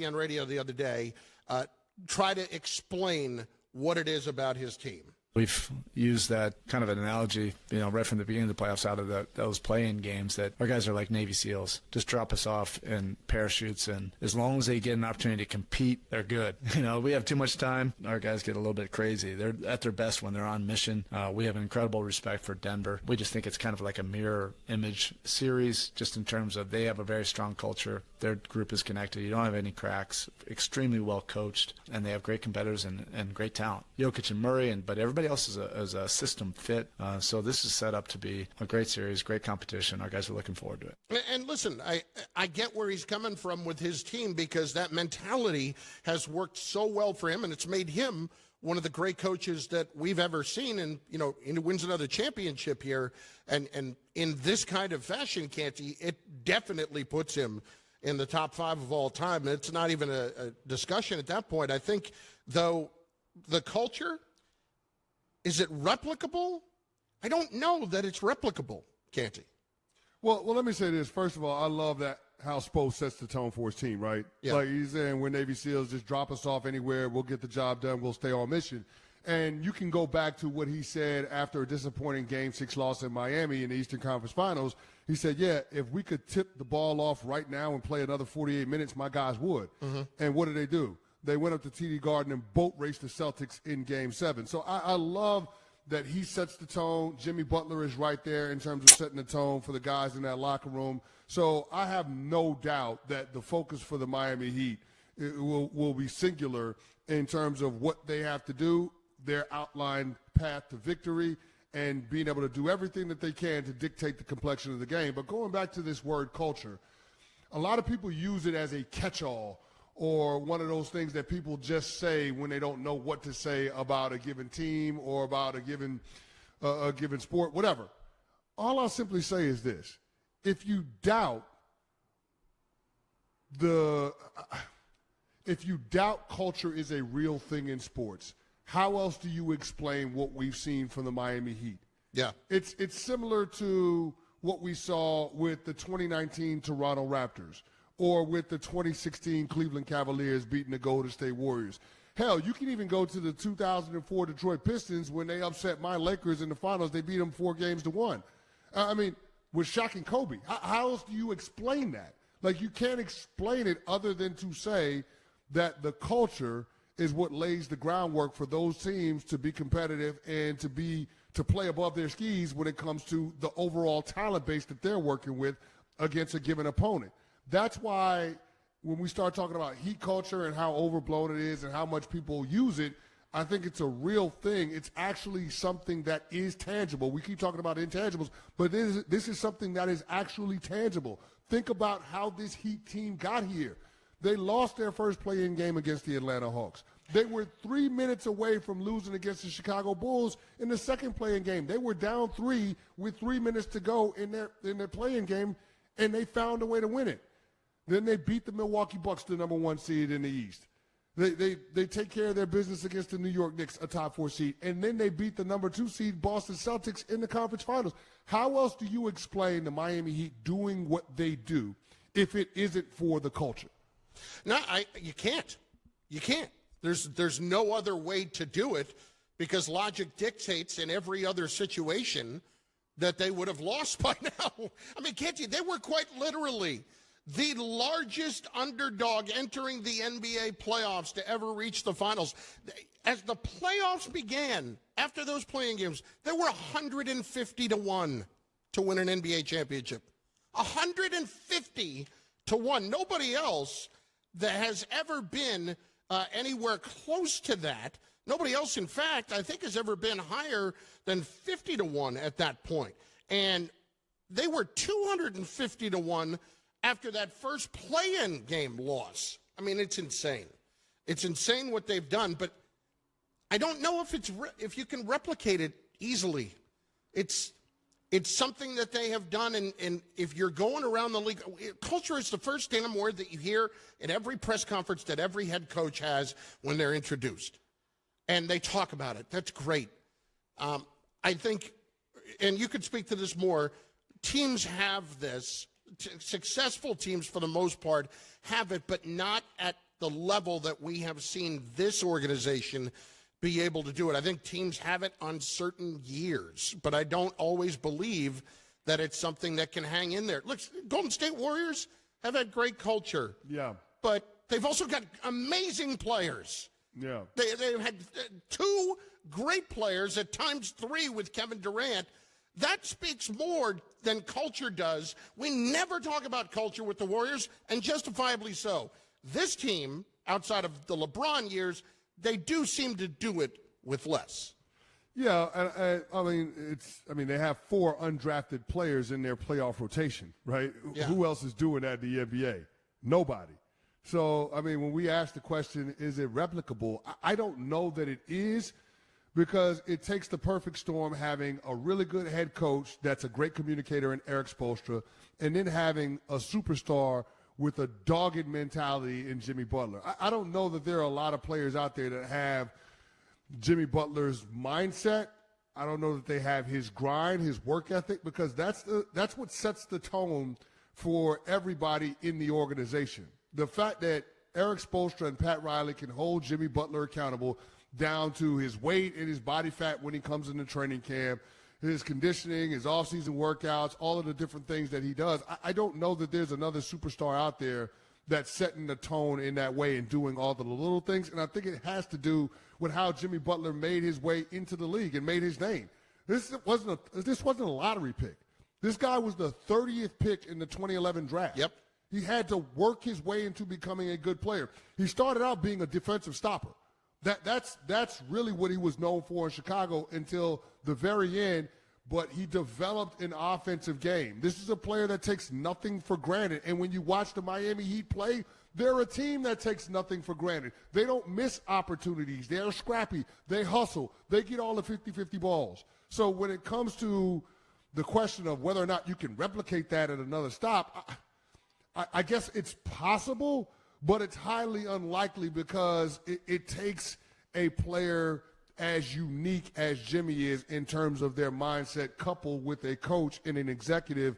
on radio the other day try to explain what it is about his team. We've used that kind of an analogy, right from the beginning of the playoffs out of those play-in games, that our guys are like Navy SEALs. Just drop us off in parachutes, and as long as they get an opportunity to compete, they're good. We have too much time. Our guys get a little bit crazy. They're at their best when they're on mission. We have an incredible respect for Denver. We just think it's kind of like a mirror image series, just in terms of they have a very strong culture. Their group is connected. You don't have any cracks. Extremely well coached, and they have great competitors and great talent. Jokic and Murray, but everybody else is a system fit. So this is set up to be a great series, great competition. Our guys are looking forward to it. And listen, I get where he's coming from with his team, because that mentality has worked so well for him, and it's made him one of the great coaches that we've ever seen. And, he wins another championship here. And in this kind of fashion, Canty, it definitely puts him in the top 5 of all time. It's not even a discussion at that point. I think, though, the culture, is it replicable? I don't know that it's replicable, Canty. Well, let me say this. First of all, I love that how Spo sets the tone for his team, right? Yeah. Like he's saying, we're Navy SEALs, just drop us off anywhere, we'll get the job done, we'll stay on mission. And you can go back to what he said after a disappointing Game 6 loss in Miami in the Eastern Conference Finals. He said, if we could tip the ball off right now and play another 48 minutes, my guys would. Mm-hmm. And what did they do? They went up to TD Garden and boat raced the Celtics in Game 7. So I love that he sets the tone. Jimmy Butler is right there in terms of setting the tone for the guys in that locker room. So I have no doubt that the focus for the Miami Heat will be singular in terms of what they have to do, their outlined path to victory, and being able to do everything that they can to dictate the complexion of the game. But going back to this word culture, a lot of people use it as a catch-all, or one of those things that people just say when they don't know what to say about a given team or about a given sport, whatever. All I'll simply say is this. If you doubt culture is a real thing in sports, how else do you explain what we've seen from the Miami Heat? Yeah. It's similar to what we saw with the 2019 Toronto Raptors, or with the 2016 Cleveland Cavaliers beating the Golden State Warriors. Hell, you can even go to the 2004 Detroit Pistons when they upset my Lakers in the finals. They beat them 4-1. With Shaq and Kobe. How else do you explain that? Like, you can't explain it other than to say that the culture is what lays the groundwork for those teams to be competitive and to play above their skis when it comes to the overall talent base that they're working with against a given opponent. That's why when we start talking about Heat culture and how overblown it is and how much people use it, I think it's a real thing. It's actually something that is tangible. We keep talking about intangibles, but this is something that is actually tangible. Think about how this Heat team got here. They lost their first play-in game against the Atlanta Hawks. They were 3 minutes away from losing against the Chicago Bulls in the second play-in game. They were down 3 with 3 minutes to go in their play-in game, and they found a way to win it. Then they beat the Milwaukee Bucks, the number 1 seed in the East. They take care of their business against the New York Knicks, a top 4 seed. And then they beat the number 2 seed Boston Celtics in the conference finals. How else do you explain the Miami Heat doing what they do if it isn't for the culture? No, you can't. You can't. There's no other way to do it, because logic dictates in every other situation that they would have lost by now. Can't you? They were quite literally the largest underdog entering the NBA playoffs to ever reach the finals. As the playoffs began, after those playing games, there were 150-1 to win an NBA championship. 150-1. Nobody else that has ever been anywhere close to that. Nobody else, in fact, I think has ever been higher than 50-1 at that point. And they were 250-1 after that first play-in game loss. It's insane. It's insane what they've done, but I don't know if you can replicate it easily. It's something that they have done, and if you're going around the league, culture is the first damn word that you hear in every press conference that every head coach has when they're introduced. And they talk about it. That's great. I think, and you could speak to this more, teams have this. Successful teams, for the most part, have it, but not at the level that we have seen this organization be able to do it. I think teams have it on certain years, but I don't always believe that it's something that can hang in there. Look, Golden State Warriors have had great culture. Yeah. But they've also got amazing players. Yeah. They've had two great players, at times three with Kevin Durant. That speaks more than culture does. We never talk about culture with the Warriors, and justifiably so. This team, outside of the LeBron years, they do seem to do it with less. Yeah, and they have 4 undrafted players in their playoff rotation, right? Yeah. Who else is doing that in the NBA? Nobody. So, when we ask the question, is it replicable? I don't know that it is, because it takes the perfect storm, having a really good head coach that's a great communicator in Eric Spoelstra, and then having a superstar with a dogged mentality in Jimmy Butler. I don't know that there are a lot of players out there that have Jimmy Butler's mindset. I don't know that they have his grind, his work ethic, because that's what sets the tone for everybody in the organization. The fact that Eric Spoelstra and Pat Riley can hold Jimmy Butler accountable down to his weight and his body fat when he comes into training camp, his conditioning, his offseason workouts, all of the different things that he does. I don't know that there's another superstar out there that's setting the tone in that way and doing all the little things. And I think it has to do with how Jimmy Butler made his way into the league and made his name. This wasn't a lottery pick. This guy was the 30th pick in the 2011 draft. Yep. He had to work his way into becoming a good player. He started out being a defensive stopper. That's really what he was known for in Chicago until the very end, but he developed an offensive game. This is a player that takes nothing for granted, and when you watch the Miami Heat play, they're a team that takes nothing for granted. They don't miss opportunities. They're scrappy. They hustle. They get all the 50-50 balls. So when it comes to the question of whether or not you can replicate that at another stop, I guess it's possible, but it's highly unlikely, because it takes a player as unique as Jimmy is in terms of their mindset, coupled with a coach and an executive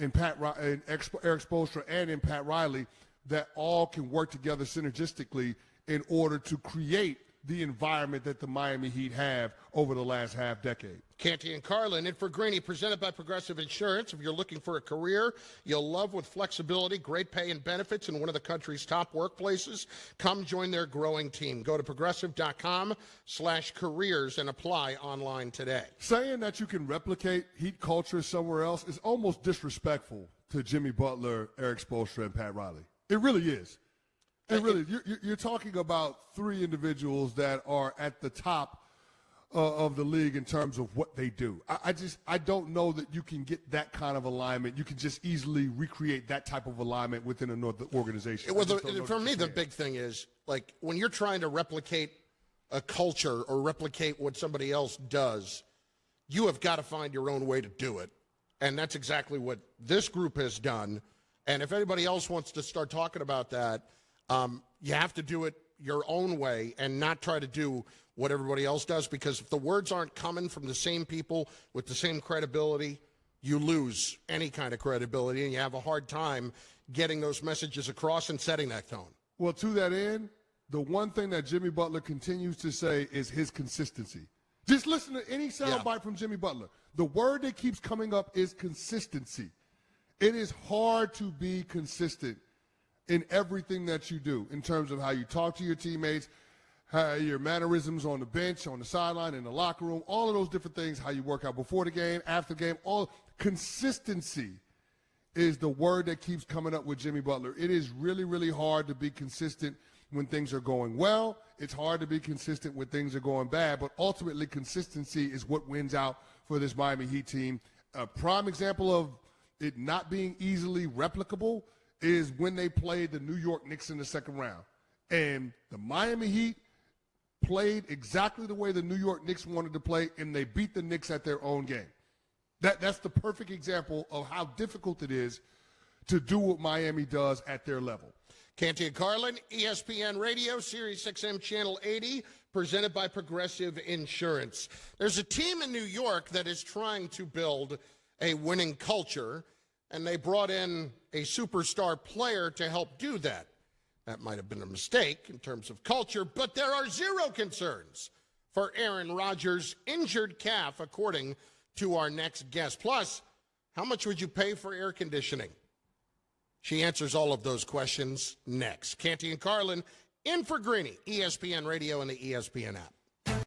in Eric Spoelstra and in Pat Riley, that all can work together synergistically in order to create the environment that the Miami Heat have over the last half decade. Canty and Carlin in for Greeny, presented by Progressive Insurance. If you're looking for a career you'll love with flexibility, great pay and benefits in one of the country's top workplaces, come join their growing team. Go to progressive.com/careers and apply online today. Saying that you can replicate Heat culture somewhere else is almost disrespectful to Jimmy Butler, Eric Spoelstra, and Pat Riley. It really is. And really, you're talking about 3 individuals that are at the top of the league in terms of what they do. I don't know that you can get that kind of alignment. You can just easily recreate that type of alignment within another organization. Well, for me, the big thing is, like, when you're trying to replicate a culture or replicate what somebody else does, you have got to find your own way to do it. And that's exactly what this group has done. And if anybody else wants to start talking about that, you have to do it your own way and not try to do what everybody else does, because if the words aren't coming from the same people with the same credibility, you lose any kind of credibility, and you have a hard time getting those messages across and setting that tone. Well, to that end, the one thing that Jimmy Butler continues to say is his consistency. Just listen to any soundbite from Jimmy Butler. The word that keeps coming up is consistency. It is hard to be consistent in everything that you do, in terms of how you talk to your teammates, how your mannerisms on the bench, on the sideline, in the locker room, all of those different things, how you work out before the game, after the game. All consistency is the word that keeps coming up with Jimmy Butler. It is really, really hard to be consistent when things are going well. It's hard to be consistent when things are going bad, but ultimately consistency is what wins out for this Miami Heat team. A prime example of it not being easily replicable is when they played the New York Knicks in the second round. And the Miami Heat played exactly the way the New York Knicks wanted to play, and they beat the Knicks at their own game. That's the perfect example of how difficult it is to do what Miami does at their level. Canty and Carlin, ESPN Radio, Sirius XM Channel 80, presented by Progressive Insurance. There's a team in New York that is trying to build a winning culture, and they brought in a superstar player to help do that. That might have been a mistake in terms of culture, but there are zero concerns for Aaron Rodgers' injured calf, according to our next guest. Plus, how much would you pay for air conditioning? She answers all of those questions next. Canty and Carlin in for Greeny, ESPN Radio and the ESPN app.